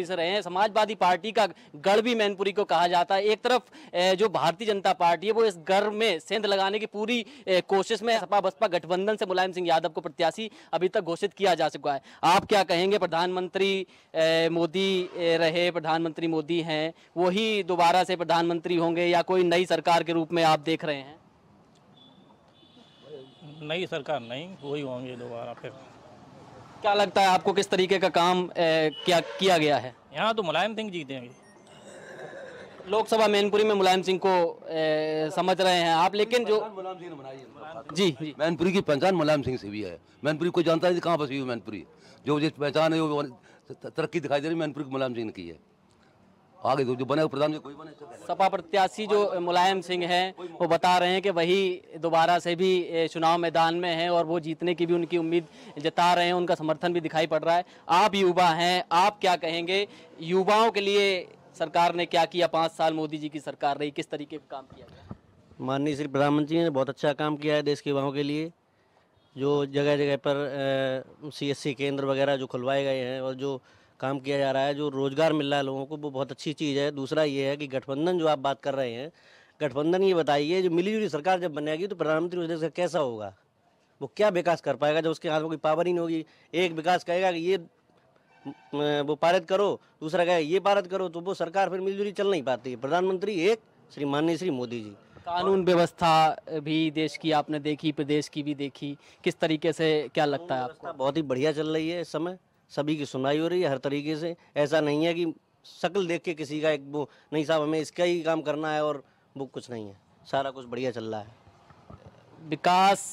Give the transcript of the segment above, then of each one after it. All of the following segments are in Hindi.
से रहे हैं। समाजवादी पार्टी का गढ़ भी मैनपुरी को कहा जाता है। एक तरफ जो भारतीय जनता पार्टी है वो इस गढ़ में सेंध लगाने की पूरी कोशिश में। सपा बसपा गठबंधन से मुलायम सिंह यादव को प्रत्याशी अभी तक घोषित किया जा चुका है। आप क्या कहेंगे? प्रधानमंत्री मोदी रहे, प्रधानमंत्री मोदी हैं, वही दोबारा से प्रधानमंत्री होंगे या कोई नई सरकार के रूप में आप देख रहे हैं? नई सरकार नहीं, वही होंगे दोबारा फिर। क्या लगता है आपको किस तरीके का काम क्या किया गया है? यहाँ तो मुलायम सिंह जीतेंगे। लोकसभा मैनपुरी में मुलायम सिंह को समझ रहे हैं आप, लेकिन जो जी मैनपुरी की पहचान मुलायम सिंह से भी है। मैनपुरी कोई जानता नहीं कहाँ बसी हुई मैनपुरी, जो जिस पहचान है वो तरक्की दिखाई दे रही मैनपुरी की मुलायम सिंह ने की है। आगे जो बने प्रधान कोई बने। सपा प्रत्याशी जो मुलायम सिंह हैं वो बता रहे हैं कि वही दोबारा से भी चुनाव मैदान में हैं और वो जीतने की भी उनकी उम्मीद जता रहे हैं, उनका समर्थन भी दिखाई पड़ रहा है। आप युवा हैं, आप क्या कहेंगे? युवाओं के लिए सरकार ने क्या किया? 5 साल मोदी जी की सरकार रही, किस तरीके का काम किया गया? माननीय श्री प्रधानमंत्री ने बहुत अच्छा काम किया है देश के युवाओं के लिए। जो जगह जगह पर CSC केंद्र वगैरह जो खुलवाए गए हैं और जो काम किया जा रहा है, जो रोजगार मिल रहा है लोगों को, वो बहुत अच्छी चीज़ है। दूसरा ये है कि गठबंधन जो आप बात कर रहे हैं, गठबंधन ये बताइए जो मिलीजुली सरकार जब बनेगी तो प्रधानमंत्री उस देश का कैसा होगा, वो क्या विकास कर पाएगा जब उसके हाथ में कोई पावर ही नहीं होगी। एक विकास कहेगा कि ये वो पारित करो, दूसरा कहेगा ये पारित करो, तो वो सरकार फिर मिलजुली चल नहीं पाती है। प्रधानमंत्री एक श्री माननीय श्री मोदी जी। कानून व्यवस्था भी देश की आपने देखी, प्रदेश की भी देखी, किस तरीके से क्या लगता है आपको? बहुत ही बढ़िया चल रही है इस समय, सभी की सुनवाई हो रही है हर तरीके से। ऐसा नहीं है कि शक्ल देख के किसी का एक वो नहीं साहब हमें इसका ही काम करना है और वो कुछ नहीं है, सारा कुछ बढ़िया चल रहा है। विकास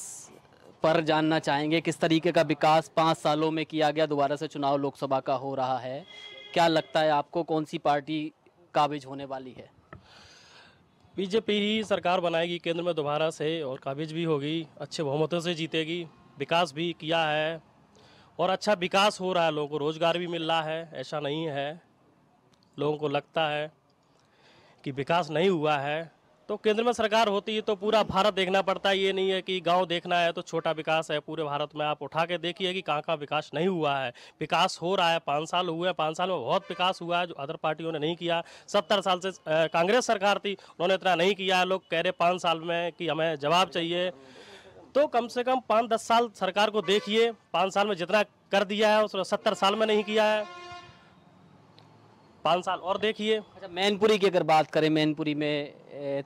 पर जानना चाहेंगे, किस तरीके का विकास 5 सालों में किया गया? दोबारा से चुनाव लोकसभा का हो रहा है, क्या लगता है आपको कौन सी पार्टी काबिज होने वाली है? बीजेपी ही सरकार बनाएगी केंद्र में दोबारा से और काबिज भी होगी, अच्छे बहुमतों से जीतेगी। विकास भी किया है और अच्छा विकास हो रहा है, लोगों को रोजगार भी मिल रहा है। ऐसा नहीं है लोगों को लगता है कि विकास नहीं हुआ है, तो केंद्र में सरकार होती है तो पूरा भारत देखना पड़ता है। ये नहीं है कि गांव देखना है तो छोटा विकास है। पूरे भारत में आप उठा के देखिए कि कहाँ विकास नहीं हुआ है। विकास हो रहा है, 5 साल हुए, 5 साल में बहुत विकास हुआ है जो अदर पार्टियों ने नहीं किया। 70 साल से कांग्रेस सरकार थी, उन्होंने इतना नहीं किया। लोग कह रहे 5 साल में कि हमें जवाब चाहिए, तो कम से कम 5-10 साल सरकार को देखिए। 5 साल में जितना कर दिया है उसने 70 साल में नहीं किया है, 5 साल और देखिए। अच्छा, मैनपुरी की अगर बात करें, मैनपुरी में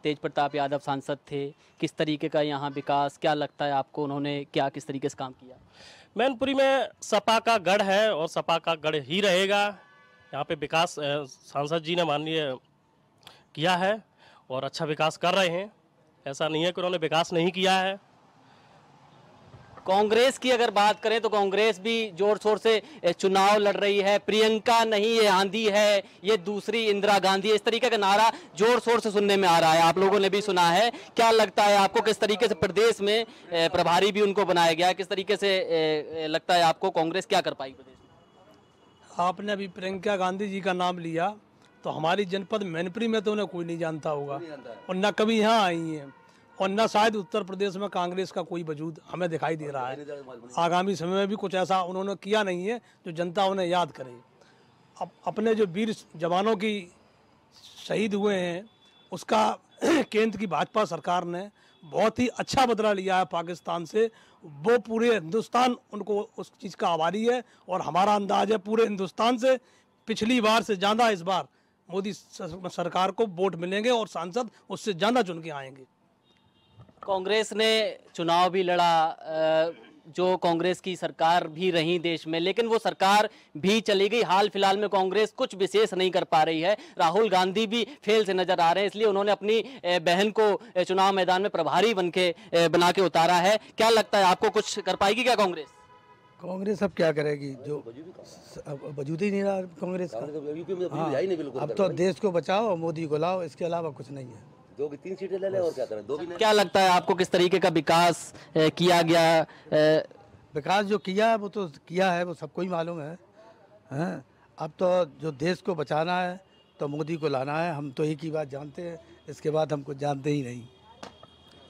तेज प्रताप यादव सांसद थे, किस तरीके का यहाँ विकास, क्या लगता है आपको उन्होंने क्या किस तरीके से काम किया? मैनपुरी में सपा का गढ़ है और सपा का गढ़ ही रहेगा। यहाँ पे विकास सांसद जी ने माननीय किया है और अच्छा विकास कर रहे हैं। ऐसा नहीं है कि उन्होंने विकास नहीं किया है। कांग्रेस की अगर बात करें तो कांग्रेस भी जोर शोर से चुनाव लड़ रही है। प्रियंका नहीं ये आंधी है, ये दूसरी इंदिरा गांधी है, इस तरीके का नारा जोर शोर से सुनने में आ रहा है। आप लोगों ने भी सुना है। क्या लगता है आपको किस तरीके से प्रदेश में प्रभारी भी उनको बनाया गया है? किस तरीके से लगता है आपको कांग्रेस क्या कर पाएगी प्रदेश में? आपने अभी प्रियंका गांधी जी का नाम लिया तो हमारी जनपद मैनपुरी में तो उन्हें कोई नहीं जानता होगा और न कभी यहाँ आई हैं और न शायद उत्तर प्रदेश में कांग्रेस का कोई वजूद हमें दिखाई दे रहा है। आगामी समय में भी कुछ ऐसा उन्होंने किया नहीं है जो जनता उन्हें याद करे। अब अपने जो वीर जवानों की शहीद हुए हैं उसका केंद्र की भाजपा सरकार ने बहुत ही अच्छा बदला लिया है पाकिस्तान से। वो पूरे हिंदुस्तान उनको उस चीज़ का आभारी है और हमारा अंदाज है पूरे हिंदुस्तान से पिछली बार से ज़्यादा इस बार मोदी सरकार को वोट मिलेंगे और सांसद उससे ज़्यादा चुन के आएंगे। कांग्रेस ने चुनाव भी लड़ा, जो कांग्रेस की सरकार भी रही देश में, लेकिन वो सरकार भी चली गई। हाल फिलहाल में कांग्रेस कुछ विशेष नहीं कर पा रही है। राहुल गांधी भी फेल से नजर आ रहे हैं, इसलिए उन्होंने अपनी बहन को चुनाव मैदान में प्रभारी बना के उतारा है। क्या लगता है आपको कुछ कर पाएगी क्या कांग्रेस? कांग्रेस अब क्या करेगी, जो वजूद ही नहीं रहा कांग्रेस का। हाँ, अब तो देश को बचाओ और मोदी को लाओ, इसके अलावा कुछ नहीं है। 2 की 3 सीटें ले ले और क्या करें, 2 भी नहीं। क्या लगता है आपको किस तरीके का विकास किया गया? विकास जो किया है वो तो किया है, वो सबको ही मालूम है। हैं, अब तो जो देश को बचाना है तो मोदी को लाना है। हम तो एक ही बात जानते हैं, इसके बाद हम कुछ जानते ही नहीं।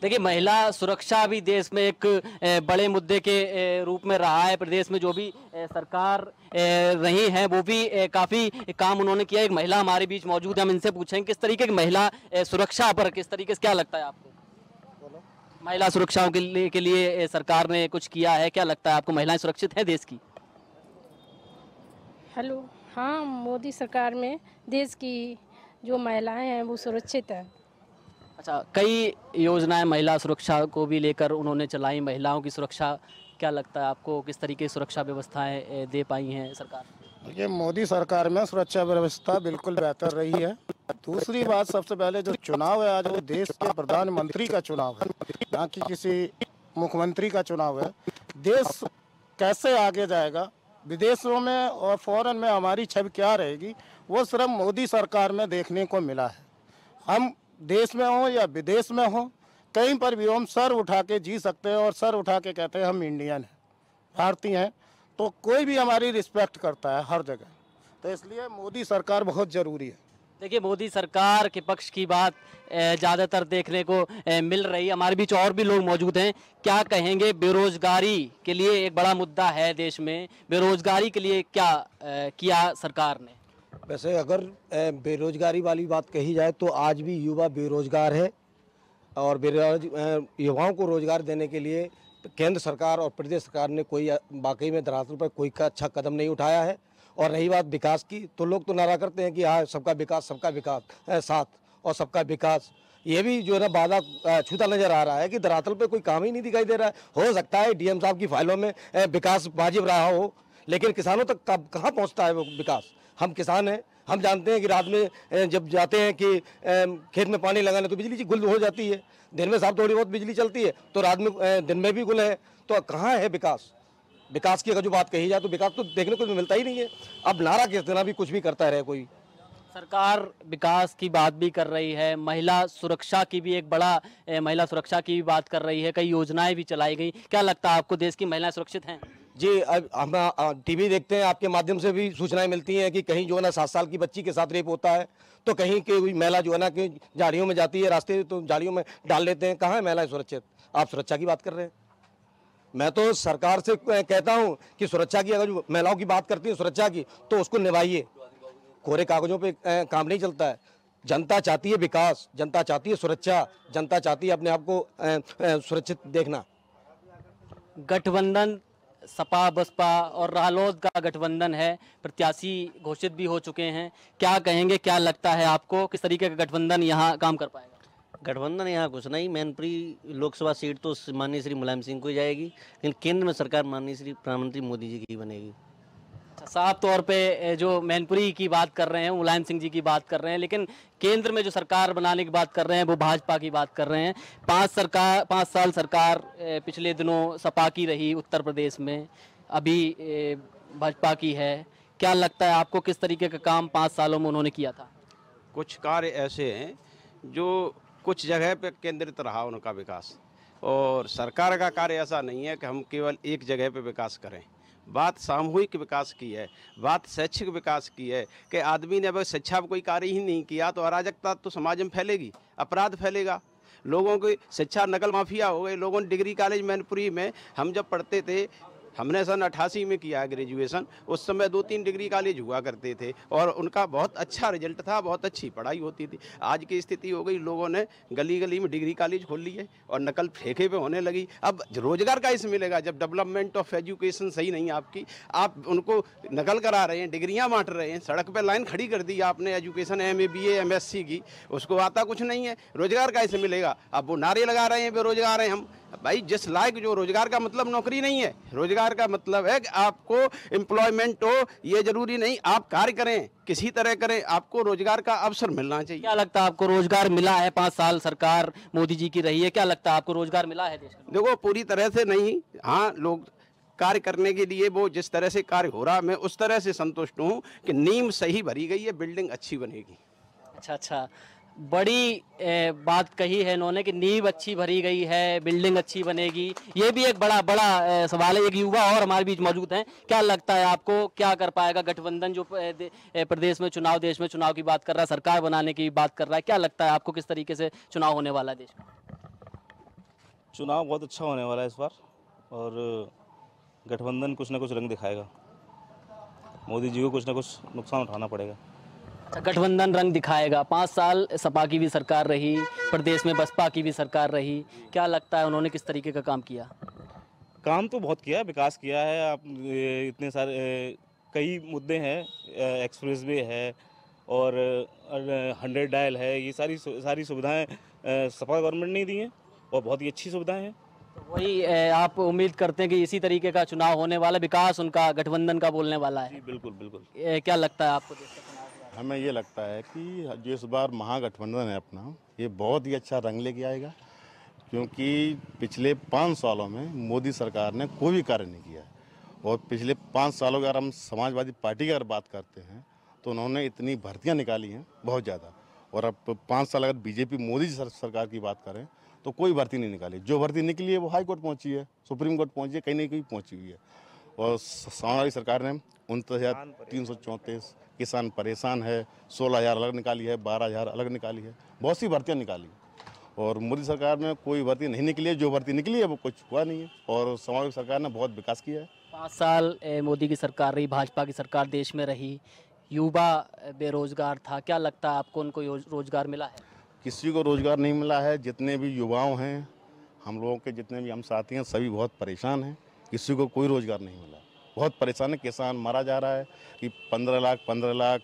देखिए, महिला सुरक्षा भी देश में एक बड़े मुद्दे के रूप में रहा है। प्रदेश में जो भी सरकार रही है वो भी काफ़ी काम उन्होंने किया। एक महिला हमारे बीच मौजूद है, हम इनसे पूछेंगे किस तरीके की महिला सुरक्षा पर किस तरीके से क्या लगता है आपको? महिला सुरक्षाओं के लिए सरकार ने कुछ किया है, क्या लगता है आपको? महिलाएं सुरक्षित हैं देश की? हेलो, हाँ, मोदी सरकार में देश की जो महिलाएं हैं वो सुरक्षित है। अच्छा, कई योजनाएं महिला सुरक्षा को भी लेकर उन्होंने चलाई। महिलाओं की सुरक्षा, क्या लगता है आपको, किस तरीके की सुरक्षा व्यवस्थाएं दे पाई हैं सरकार? देखिए, मोदी सरकार में सुरक्षा व्यवस्था बिल्कुल बेहतर रही है। दूसरी बात, सबसे पहले जो चुनाव है आज वो देश के प्रधानमंत्री का चुनाव है, ना कि किसी मुख्यमंत्री का चुनाव है। देश कैसे आगे जाएगा, विदेशों में और फॉरेन में हमारी छवि क्या रहेगी, वो सिर्फ मोदी सरकार में देखने को मिला है। हम देश में हो या विदेश में हो, कहीं पर भी हम सर उठा के जी सकते हैं और सर उठा के कहते हैं हम इंडियन हैं, भारतीय हैं, तो कोई भी हमारी रिस्पेक्ट करता है हर जगह। तो इसलिए मोदी सरकार बहुत ज़रूरी है। देखिए, मोदी सरकार के पक्ष की बात ज़्यादातर देखने को मिल रही है। हमारे बीच और भी लोग मौजूद हैं, क्या कहेंगे? बेरोजगारी के लिए एक बड़ा मुद्दा है देश में, बेरोजगारी के लिए क्या किया सरकार ने? वैसे अगर बेरोजगारी वाली बात कही जाए तो आज भी युवा बेरोजगार है और युवाओं को रोजगार देने के लिए केंद्र सरकार और प्रदेश सरकार ने कोई वाकई में धरातल पर कोई का अच्छा कदम नहीं उठाया है। और रही बात विकास की, तो लोग तो नारा करते हैं कि हाँ सबका विकास साथ और सबका विकास, ये भी जो है ना वादा छूता नजर आ रहा है कि धरातल पे कोई काम ही नहीं दिखाई दे रहा है। हो सकता है डीएम साहब की फाइलों में विकास वाजिब रहा हो, लेकिन किसानों तक कहाँ पहुँचता है वो विकास? हम किसान हैं, हम जानते हैं कि रात में जब जाते हैं कि खेत में पानी लगाने तो बिजली गुल हो जाती है, दिन में साहब थोड़ी बहुत बिजली चलती है, तो रात में दिन में भी गुल है। तो कहाँ है विकास? विकास की अगर जो बात कही जाए तो विकास तो देखने को मिलता ही नहीं है। अब नारा किस तरह भी कुछ भी करता रहे कोई। सरकार विकास की बात भी कर रही है, महिला सुरक्षा की भी एक बड़ा महिला सुरक्षा की भी बात कर रही है, कई योजनाएं भी चलाई गई। क्या लगता है आपको, देश की महिलाएं सुरक्षित हैं? जी, अब हम टीवी देखते हैं, आपके माध्यम से भी सूचनाएं मिलती हैं कि कहीं जो है ना 7 साल की बच्ची के साथ रेप होता है, तो कहीं की महिला जो है ना कि झाड़ियों में जाती है, रास्ते तो झाड़ियों में डाल लेते हैं। कहाँ है महिलाएं सुरक्षित? आप सुरक्षा की बात कर रहे हैं। मैं तो सरकार से कहता हूं कि सुरक्षा की, अगर जो महिलाओं की बात करती है सुरक्षा की, तो उसको निभाइए। कोरे कागजों पे काम नहीं चलता है। जनता चाहती है विकास, जनता चाहती है सुरक्षा, जनता चाहती है अपने आप को सुरक्षित देखना। गठबंधन सपा बसपा और रालोद का गठबंधन है, प्रत्याशी घोषित भी हो चुके हैं, क्या कहेंगे? क्या लगता है आपको, किस तरीके का गठबंधन यहाँ काम कर पाएगा? गठबंधन यहाँ कुछ नहीं, मैनपुरी लोकसभा सीट तो माननीय श्री मुलायम सिंह को ही जाएगी, लेकिन केंद्र में सरकार माननीय श्री प्रधानमंत्री मोदी जी की बनेगी। अच्छा, साफ तौर पे जो मैनपुरी की बात कर रहे हैं, मुलायम सिंह जी की बात कर रहे हैं, लेकिन केंद्र में जो सरकार बनाने की बात कर रहे हैं वो भाजपा की बात कर रहे हैं। 5 साल सरकार पिछले दिनों सपा की रही उत्तर प्रदेश में, अभी भाजपा की है। क्या लगता है आपको, किस तरीके का काम 5 सालों में उन्होंने किया था? कुछ कार्य ऐसे हैं जो कुछ जगह पे केंद्रित रहा उनका विकास, और सरकार का कार्य ऐसा नहीं है कि हम केवल एक जगह पे विकास करें। बात सामूहिक विकास की है, बात शैक्षिक विकास की है कि आदमी ने अगर शिक्षा पर कोई कार्य ही नहीं किया तो अराजकता तो समाज में फैलेगी, अपराध फैलेगा, लोगों की शिक्षा नकल माफिया हो गए। लोगों ने डिग्री कॉलेज मैनपुरी में हम जब पढ़ते थे, हमने सन 88 में किया ग्रेजुएशन, उस समय 2-3 डिग्री कॉलेज हुआ करते थे और उनका बहुत अच्छा रिजल्ट था, बहुत अच्छी पढ़ाई होती थी। आज की स्थिति हो गई, लोगों ने गली गली में डिग्री कॉलेज खोल लिए और नकल ठेके पे होने लगी। अब रोजगार कैसे मिलेगा जब डेवलपमेंट ऑफ एजुकेशन सही नहीं है आपकी? आप उनको नकल करा रहे हैं, डिग्रियाँ बांट रहे हैं, सड़क पर लाइन खड़ी कर दी आपने एजुकेशन MA BA MSc की, उसको आता कुछ नहीं है, रोजगार कैसे मिलेगा? अब वो नारे लगा रहे हैं बेरोजगार हैं हम। भाई, जिस लायक जो रोजगार का मतलब नौकरी नहीं है, रोजगार का मतलब है कि आपको एम्प्लॉयमेंट हो, ये जरूरी नहीं आप कार्य करें, किसी तरह करें, आपको रोजगार का अवसर मिलना चाहिए। क्या लगता है आपको, रोजगार मिला है? 5 साल सरकार मोदी जी की रही है, क्या लगता है आपको रोजगार मिला है देश में? देखो, पूरी तरह से नहीं, हाँ लोग कार्य करने के लिए वो जिस तरह से कार्य हो रहा, मैं उस तरह से संतुष्ट हूँ कि नींव सही भरी गई है, बिल्डिंग अच्छी बनेगी। अच्छा, बड़ी बात कही है इन्होंने कि नींव अच्छी भरी गई है, बिल्डिंग अच्छी बनेगी। ये भी एक बड़ा सवाल है। एक युवा और हमारे बीच मौजूद हैं, क्या लगता है आपको, क्या कर पाएगा गठबंधन जो प्रदेश में चुनाव, देश में चुनाव की बात कर रहा है, सरकार बनाने की बात कर रहा है? क्या लगता है आपको, किस तरीके से चुनाव होने वाला है देश में? चुनाव बहुत अच्छा होने वाला है इस बार और गठबंधन कुछ ना कुछ रंग दिखाएगा। मोदी जी को कुछ ना कुछ नुकसान उठाना पड़ेगा। अच्छा, गठबंधन रंग दिखाएगा। 5 साल सपा की भी सरकार रही, प्रदेश में बसपा की भी सरकार रही, क्या लगता है उन्होंने किस तरीके का काम किया? काम तो बहुत किया है, विकास किया है। आप इतने सारे कई मुद्दे हैं, एक्सप्रेस वे है और 100 डायल है, ये सारी सुविधाएं सपा गवर्नमेंट ने दी हैं और बहुत ही अच्छी सुविधाएं हैं। तो वही आप उम्मीद करते हैं कि इसी तरीके का चुनाव होने वाला, विकास उनका गठबंधन का बोलने वाला है? जी बिल्कुल बिल्कुल। क्या लगता है आपको? हमें ये लगता है कि जो इस बार महागठबंधन है अपना, ये बहुत ही अच्छा रंग लेके आएगा, क्योंकि पिछले 5 सालों में मोदी सरकार ने कोई भी कार्य नहीं किया है। और पिछले 5 सालों के अगर हम समाजवादी पार्टी की अगर बात करते हैं तो उन्होंने इतनी भर्तियां निकाली हैं बहुत ज़्यादा। और अब 5 साल अगर बीजेपी मोदी सरकार की बात करें तो कोई भर्ती नहीं निकाली। जो भर्ती निकली है वो हाई कोर्ट पहुंची है, सुप्रीम कोर्ट पहुंची है, कहीं ना कहीं पहुंची हुई है। और समाजवादी सरकार ने 29,334 किसान परेशान है, 16,000 अलग निकाली है, 12,000 अलग निकाली है, बहुत सी भर्तियाँ निकाली। और मोदी सरकार में कोई भर्ती नहीं निकली है, जो भर्ती निकली है वो कुछ हुआ नहीं है। और समाजवादी सरकार ने बहुत विकास किया है। 5 साल मोदी की सरकार रही, भाजपा की सरकार देश में रही, युवा बेरोजगार था, क्या लगता है आपको उनको रोजगार मिला है? किसी को रोजगार नहीं मिला है। जितने भी युवाओं हैं, हम लोगों के जितने भी हम साथी हैं, सभी बहुत परेशान हैं। किसी को कोई रोजगार नहीं मिला, बहुत परेशान है। किसान मारा जा रहा है कि 15 लाख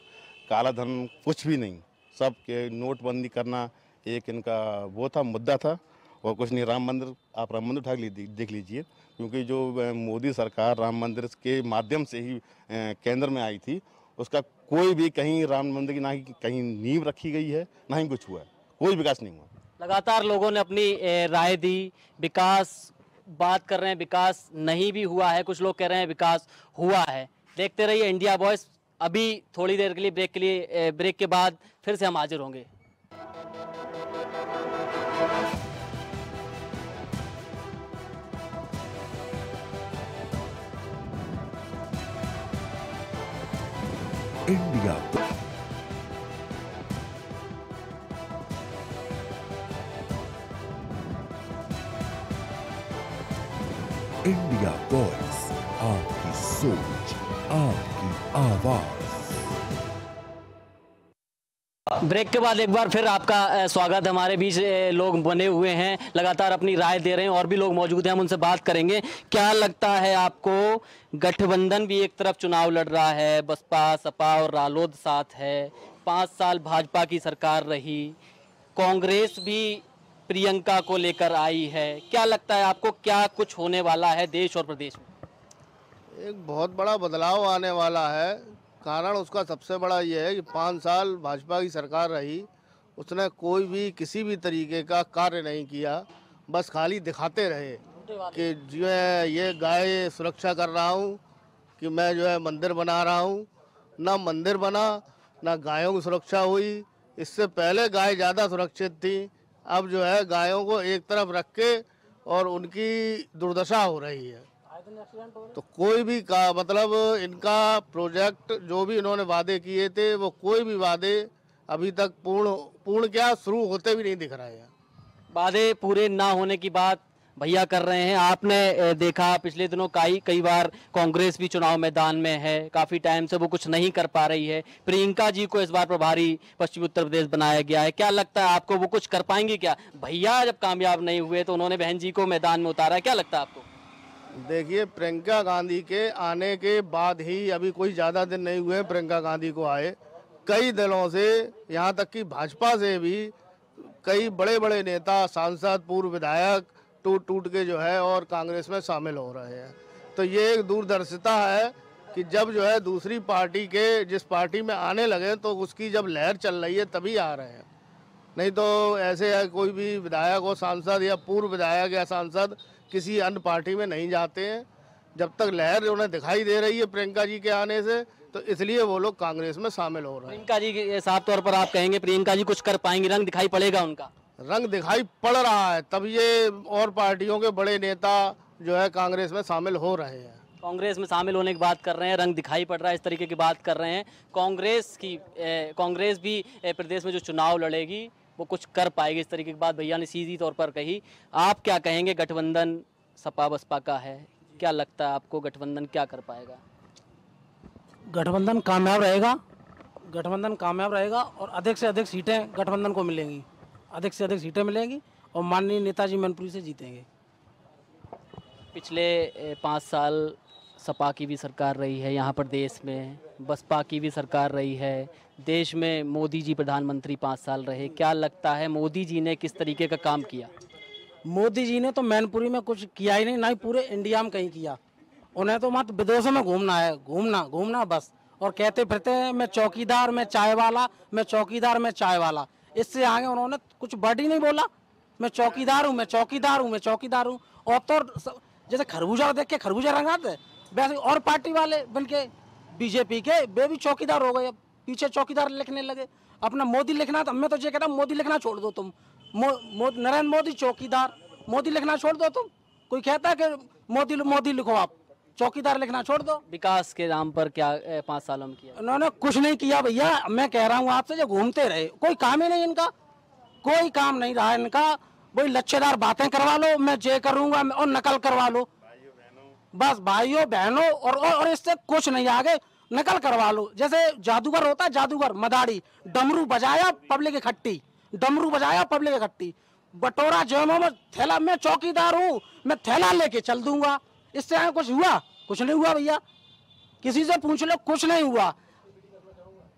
काला धन, कुछ भी नहीं। सब के नोटबंदी करना एक इनका वो था, मुद्दा था। और कुछ नहीं, राम मंदिर, आप राम मंदिर उठा देख लीजिए, क्योंकि जो मोदी सरकार राम मंदिर के माध्यम से ही केंद्र में आई थी, उसका कोई भी कहीं राम मंदिर की ना ही कहीं नींव रखी गई है, ना ही कुछ हुआ है, कोई विकास नहीं हुआ। लगातार लोगों ने अपनी राय दी, विकास बात कर रहे हैं, विकास नहीं भी हुआ है, कुछ लोग कह रहे हैं विकास हुआ है। देखते रहिए इंडिया वॉइस। अभी थोड़ी देर के लिए ब्रेक के बाद फिर से हम हाजिर होंगे। इंडिया इंडिया वॉइस, आपकी सोच, आपकी आवाज। ब्रेक के बाद एक बार फिर आपका स्वागत। हमारे बीच लोग बने हुए हैं, लगातार अपनी राय दे रहे हैं, और भी लोग मौजूद हैं, हम उनसे बात करेंगे। क्या लगता है आपको, गठबंधन भी एक तरफ चुनाव लड़ रहा है, बसपा सपा और रालोद साथ है, 5 साल भाजपा की सरकार रही, कांग्रेस भी प्रियंका को लेकर आई है, क्या लगता है आपको, क्या कुछ होने वाला है देश और प्रदेश में? एक बहुत बड़ा बदलाव आने वाला है। कारण उसका सबसे बड़ा ये है कि 5 साल भाजपा की सरकार रही, उसने कोई भी किसी भी तरीके का कार्य नहीं किया, बस खाली दिखाते रहे कि जो है ये गाय सुरक्षा कर रहा हूँ, कि मैं जो है मंदिर बना रहा हूँ। ना मंदिर बना, ना गायों की सुरक्षा हुई। इससे पहले गाय ज़्यादा सुरक्षित थी, अब जो है गायों को एक तरफ रख के और उनकी दुर्दशा हो रही है। तो कोई भी का मतलब इनका प्रोजेक्ट जो भी इन्होंने वादे किए थे, वो कोई भी वादे अभी तक पूर्ण क्या शुरू होते भी नहीं दिख रहे हैं। वादे पूरे ना होने की बात भैया कर रहे हैं। आपने देखा पिछले दिनों कई बार कांग्रेस भी चुनाव मैदान में है, काफ़ी टाइम से वो कुछ नहीं कर पा रही है। प्रियंका जी को इस बार प्रभारी पश्चिमी उत्तर प्रदेश बनाया गया है, क्या लगता है आपको वो कुछ कर पाएंगी क्या? भैया जब कामयाब नहीं हुए तो उन्होंने बहन जी को मैदान में उतारा है, क्या लगता है आपको? देखिए, प्रियंका गांधी के आने के बाद ही, अभी कोई ज़्यादा दिन नहीं हुए प्रियंका गांधी को आए, कई दलों से, यहाँ तक कि भाजपा से भी कई बड़े बड़े नेता, सांसद, पूर्व विधायक टूट के जो है और कांग्रेस में शामिल हो रहे हैं। तो ये एक दूरदर्शिता है कि जब जो है दूसरी पार्टी के जिस पार्टी में आने लगे तो उसकी जब लहर चल रही है तभी आ रहे हैं, नहीं तो ऐसे है कोई भी विधायक हो, सांसद या पूर्व विधायक या सांसद किसी अन्य पार्टी में नहीं जाते हैं। जब तक लहर उन्हें दिखाई दे रही है प्रियंका जी के आने से, तो इसलिए वो लोग कांग्रेस में शामिल हो रहे हैं। प्रियंका जी के साफ तौर पर आप कहेंगे प्रियंका जी कुछ कर पाएंगी, रंग दिखाई पड़ेगा उनका? रंग दिखाई पड़ रहा है, तब ये और पार्टियों के बड़े नेता जो है कांग्रेस में शामिल हो रहे हैं। कांग्रेस में शामिल होने की बात कर रहे हैं, रंग दिखाई पड़ रहा है, इस तरीके की बात कर रहे हैं। कांग्रेस भी प्रदेश में जो चुनाव लड़ेगी वो कुछ कर पाएगी, इस तरीके की बात भैया ने सीधी तौर पर कही। आप क्या कहेंगे? गठबंधन सपा बसपा का है, क्या लगता है आपको गठबंधन क्या कर पाएगा? गठबंधन कामयाब रहेगा, गठबंधन कामयाब रहेगा और अधिक से अधिक सीटें गठबंधन को मिलेंगी, अधिक से अधिक सीटें मिलेंगी और माननीय नेताजी मैनपुरी से जीतेंगे। पिछले 5 साल सपा की भी सरकार रही है यहाँ पर देश में, बसपा की भी सरकार रही है देश में, मोदी जी प्रधानमंत्री 5 साल रहे। क्या लगता है मोदी जी ने किस तरीके का काम किया? मोदी जी ने तो मैनपुरी में कुछ किया ही नहीं, ना ही पूरे इंडिया में कहीं किया। उन्हें तो मात्र विदेशों में घूमना है, घूमना बस, और कहते फिरते हैं मैं चौकीदार, मैं चाय वाला, मैं चौकीदार, मैं चाय वाला। इससे आगे उन्होंने कुछ वर्ड ही नहीं बोला। मैं चौकीदार हूँ, मैं चौकीदार हूँ, मैं चौकीदार हूँ। और तो जैसे खरबूजा देख के खरबूजा रंगाते, वैसे और पार्टी वाले बनके बीजेपी के वे भी चौकीदार हो गए, अब पीछे चौकीदार लिखने लगे। अपना मोदी लिखना, तो मैं तो ये कहता हूँ मोदी लिखना छोड़ दो तुम, नरेंद्र मोदी चौकीदार, मोदी लिखना छोड़ दो तुम। कोई कहता है कि मोदी लिखो, आप चौकीदार लिखना छोड़ दो। विकास के नाम पर क्या 5 सालों में किया? उन्होंने कुछ नहीं किया भैया। मैं कह रहा हूँ आपसे, जो घूमते रहे, कोई काम ही नहीं इनका, कोई काम नहीं रहा इनका। वही लच्छेदार बातें करवा लो, मैं ये करूंगा, और नकल करवा लो, बस भाइयों बहनों, और इससे कुछ नहीं, आगे नकल करवा लो। जैसे जादूगर होता है, जादूगर मदारी, डमरू बजाया पब्लिक इकट्ठी, डमरू बजाया पब्लिक इकट्ठी, बटोरा जेबों में थैला, मैं चौकीदार हूँ, मैं थैला लेके चल दूंगा। इससे आगे कुछ हुआ? कुछ नहीं हुआ भैया, किसी से पूछ लो, कुछ नहीं हुआ।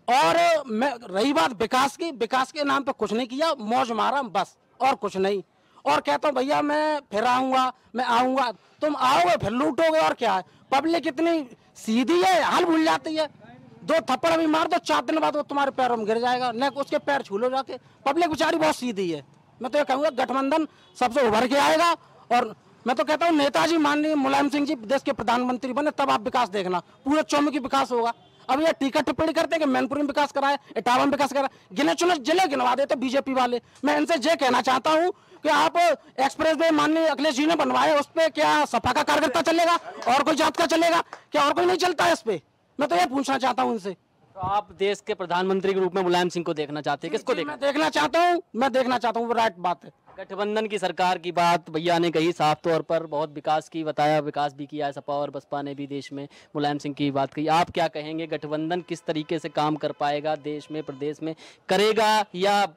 और मैं रही बात विकास की, विकास के नाम पे कुछ नहीं किया, मौज मारा बस, और कुछ नहीं। और कहता हूँ भैया मैं फिर आऊंगा, मैं आऊंगा, तुम आओगे फिर लूटोगे, और क्या है। पब्लिक इतनी सीधी है, हाल भूल जाती है। 2 थप्पड़ भी मार दो, 4 दिन बाद वो तुम्हारे पैरों में गिर जाएगा, न उसके पैर छू लो जाके। पब्लिक बेचारी बहुत सीधी है। मैं तो ये कहूँगा गठबंधन सबसे उभर के आएगा, और मैं तो कहता हूँ नेताजी माननीय मुलायम सिंह जी देश के प्रधानमंत्री बने, तब आप विकास देखना, पूरे चौमुखी विकास होगा। अब ये टीका टिप्पणी करते हैं कि मैनपुरी में विकास कराए, इटावा में विकास कराए, गिने चुने जिले गिनवा देते बीजेपी वाले। मैं इनसे ये कहना चाहता हूँ कि आप एक्सप्रेस वे माननीय अखिलेश जी ने बनवाए, उस पर क्या सपा का कार्यकर्ता चलेगा और कोई जात का चलेगा क्या? और कोई नहीं चलता है इस पे? मैं तो ये पूछना चाहता हूँ इनसे। तो आप देश के प्रधानमंत्री के रूप में मुलायम सिंह को देखना चाहते हैं? किसको देखना? मैं देखना चाहता हूँ, वो राइट बात है। गठबंधन की सरकार की बात भैया ने कही साफ तौर पर, बहुत विकास की बताया, विकास भी किया है सपा और बसपा ने भी देश में, मुलायम सिंह की बात कही। आप क्या कहेंगे, गठबंधन किस तरीके से काम कर पाएगा देश में, प्रदेश में, करेगा, या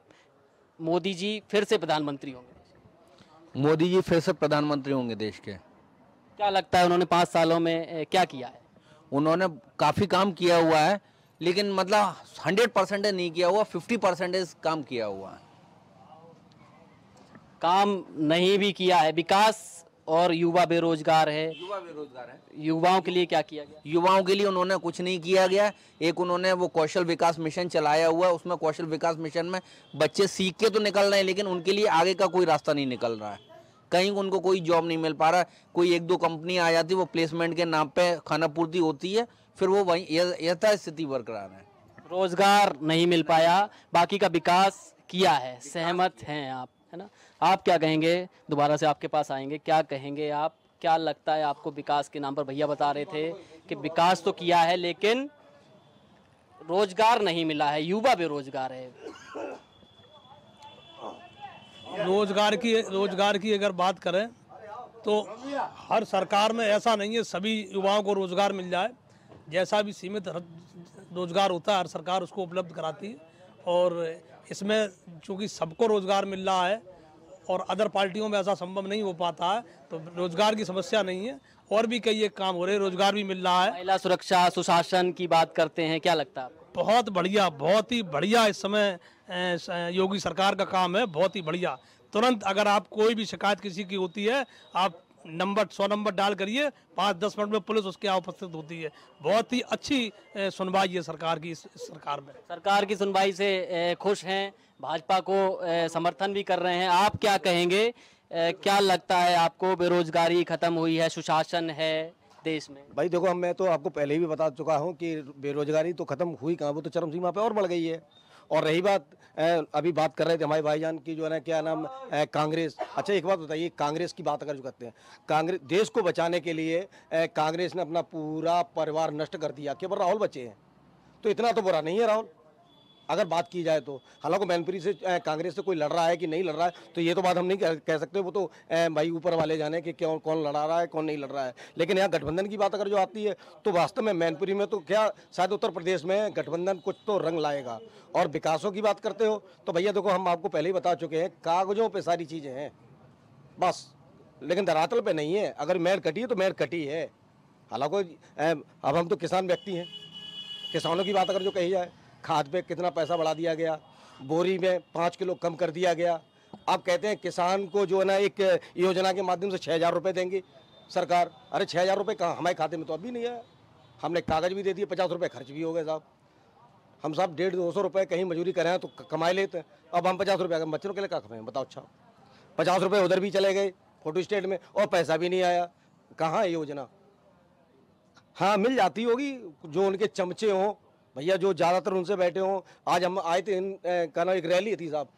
मोदी जी फिर से प्रधानमंत्री होंगे? मोदी जी फिर से प्रधानमंत्री होंगे देश के। क्या लगता है उन्होंने 5 सालों में क्या किया है? उन्होंने काफ़ी काम किया हुआ है, लेकिन मतलब 100% नहीं किया हुआ, 50% काम किया हुआ है। काम नहीं भी किया है, विकास और युवा बेरोजगार है। युवाओं के लिए क्या किया गया? युवाओं के लिए उन्होंने कुछ नहीं किया गया। एक उन्होंने वो कौशल विकास मिशन चलाया हुआ है, उसमें कौशल विकास मिशन में बच्चे सीख के तो निकल रहे हैं, लेकिन उनके लिए आगे का कोई रास्ता नहीं निकल रहा है। कहीं उनको कोई जॉब नहीं मिल पा रहा। कोई 1-2 कंपनी आ जाती, वो प्लेसमेंट के नाम पे खाना पूर्ति होती है, फिर वो वहीं यथास्थिति बरकरार है। रोजगार नहीं मिल पाया, बाकी का विकास किया है, सहमत हैं आप, है ना? आप क्या कहेंगे? दोबारा से आपके पास आएंगे, क्या कहेंगे आप? क्या लगता है आपको विकास के नाम पर? भैया बता रहे थे कि विकास तो किया है लेकिन रोजगार नहीं मिला है, युवा बेरोजगार है। रोजगार की अगर बात करें तो हर सरकार में ऐसा नहीं है सभी युवाओं को रोजगार मिल जाए। जैसा भी सीमित रोजगार होता है हर सरकार उसको उपलब्ध कराती है, और इसमें चूँकि सबको रोजगार मिल रहा है और अदर पार्टियों में ऐसा संभव नहीं हो पाता है, तो रोजगार की समस्या नहीं है। और भी कई एक काम हो रहे हैं, रोजगार भी मिल रहा है। महिला सुरक्षा सुशासन की बात करते हैं, क्या लगता है आपको? बहुत बढ़िया, बहुत ही बढ़िया इस समय योगी सरकार का काम है, बहुत ही बढ़िया। तुरंत अगर आप कोई भी शिकायत किसी की होती है, आप 100 नंबर डाल करिए, 5-10 मिनट में पुलिस उसके यहाँ उपस्थित होती है। बहुत ही अच्छी सुनवाई है सरकार की, इस सरकार में। सरकार की सुनवाई से खुश हैं, भाजपा को समर्थन भी कर रहे हैं। आप क्या कहेंगे, क्या लगता है आपको? बेरोजगारी खत्म हुई है, सुशासन है देश में? भाई देखो, मैं तो आपको पहले भी बता चुका हूँ कि बेरोजगारी तो खत्म हुई कहाँ, वो तो चरम सीमा पे और बढ़ गई है। और रही बात, अभी बात कर रहे थे हमारे भाईजान की, जो है ना क्या नाम, कांग्रेस। अच्छा एक बात बताइए, कांग्रेस की बात अगर जो करते हैं, कांग्रेस देश को बचाने के लिए कांग्रेस ने अपना पूरा परिवार नष्ट कर दिया, केवल राहुल बचे हैं। तो इतना तो बुरा नहीं है राहुल, अगर बात की जाए तो। हालांकि मैनपुरी से कांग्रेस से कोई लड़ रहा है कि नहीं लड़ रहा है तो ये तो बात हम नहीं कह सकते, वो तो भाई ऊपर वाले जाने कि क्यों कौन लड़ा रहा है कौन नहीं लड़ रहा है। लेकिन यहाँ गठबंधन की बात अगर जो आती है तो वास्तव में मैनपुरी में तो क्या शायद उत्तर प्रदेश में गठबंधन कुछ तो रंग लाएगा। और विकासों की बात करते हो तो भैया देखो, हम आपको पहले ही बता चुके हैं, कागजों पर सारी चीज़ें हैं बस, लेकिन धरातल पे नहीं है। अगर मेड़ कटी है तो मेड़ कटी है। हालांकि अब हम तो किसान व्यक्ति हैं, किसानों की बात अगर जो कही जाए, खाद पे कितना पैसा बढ़ा दिया गया, बोरी में 5 किलो कम कर दिया गया। अब कहते हैं किसान को जो है ना एक योजना के माध्यम से 6,000 रुपये देंगी सरकार। अरे 6,000 रुपये कहाँ, हमारे खाते में तो अभी नहीं आया। हमने कागज भी दे दिए, 50 रुपये खर्च भी हो गए साहब। हम साहब 150-200 रुपये कहीं मजदूरी करें तो कमाए लेते हैं। अब हम 50 रुपये बच्चों के लिए क्या कमाएं बताओ। अच्छा 50 रुपये उधर भी चले गए फोटो स्टेट में और पैसा भी नहीं आया। कहाँ है योजना? हाँ मिल जाती होगी जो उनके चमचे हों भैया, जो ज़्यादातर उनसे बैठे हों। आज हम आए थे, कहना एक रैली थी साहब,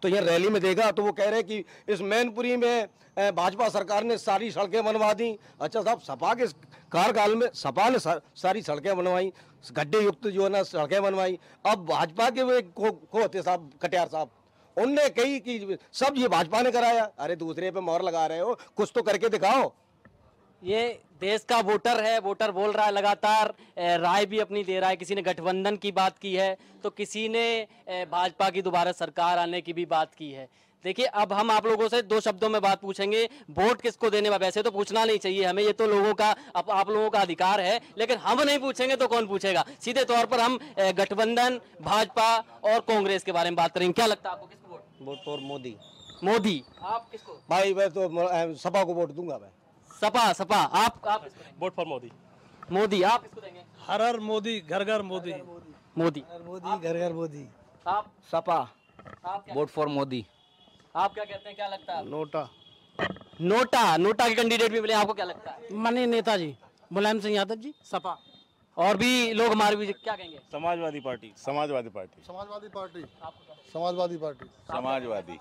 तो ये रैली में देखा तो वो कह रहे कि इस मैनपुरी में भाजपा सरकार ने सारी सड़कें बनवा दी। अच्छा साहब, सपा के कार्यकाल में सपा ने सारी सड़कें बनवाई, गड्ढे युक्त जो है ना सड़कें बनवाई। अब भाजपा के वे को होते साहब कटियार साहब, उनने कही कि सब ये भाजपा ने कराया। अरे दूसरे पे मोहर लगा रहे हो, कुछ तो करके दिखाओ। ये देश का वोटर है, वोटर बोल रहा है लगातार, राय भी अपनी दे रहा है। किसी ने गठबंधन की बात की है तो किसी ने भाजपा की दोबारा सरकार आने की भी बात की है। देखिए, अब हम आप लोगों से 2 शब्दों में बात पूछेंगे, वोट किसको देने में। वैसे तो पूछना नहीं चाहिए हमें, ये तो लोगों का आप लोगों का अधिकार है, लेकिन हम नहीं पूछेंगे तो कौन पूछेगा। सीधे तौर पर हम गठबंधन, भाजपा और कांग्रेस के बारे में बात करेंगे। क्या लगता है आपको, किसको वोट फॉर मोदी? मोदी। आप किसको? भाई मैं तो सपा को वोट दूंगा मैं। सपा। आप वोट फॉर मोदी। मोदी। आप किसको देंगे? हर हर मोदी, घर घर मोदी। मोदी। मोदी, घर घर मोदी। आप? सपा। आप वोट फॉर मोदी। आप क्या कहते हैं, क्या लगता है? नोटा। नोटा के कैंडिडेट भी मिले, आपको क्या लगता है? माननीय नेताजी मुलायम सिंह यादव जी, सपा। और भी लोग हमारे भी क्या कहेंगे? Samajwadi party. Samajwadi party. Samajwadi party. Samajwadi party. Samajwadi.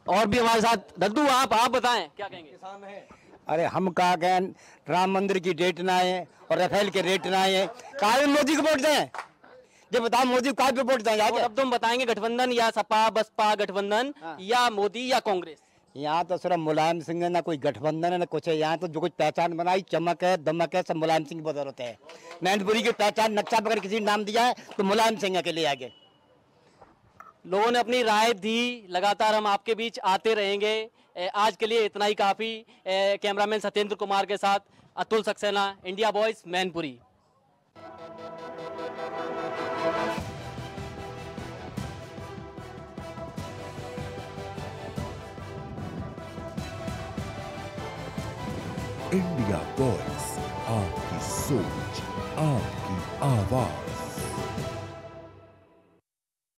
और भी हमारे साथ दद्दू, आप बताएं क्या कहेंगे? अरे हम कहा गए राम मंदिर की डेट ना आए और राफेल के रेट ना आए, काहे मोदी को वोट दें? ये बताओ मोदी को पे वोट दें जाके? अब तुम बताएंगे गठबंधन या सपा बसपा गठबंधन या मोदी या कांग्रेस? यहाँ तो सिर्फ मुलायम सिंह है, ना कोई गठबंधन है ना कुछ है। यहाँ तो जो कुछ पहचान बनाई, चमक है दमक है, सब मुलायम सिंह की बदौलत है। मैनपुरी की पहचान नक्शा पर किसी ने नाम दिया है तो मुलायम सिंह के लिए आगे। लोगों ने अपनी राय दी, लगातार हम आपके बीच आते रहेंगे। आज के लिए इतना ही काफ़ी। कैमरामैन सत्येंद्र कुमार के साथ Atul Saxena, India voice, Mainpuri. India voice, आपकी सोच, आपकी आवाज।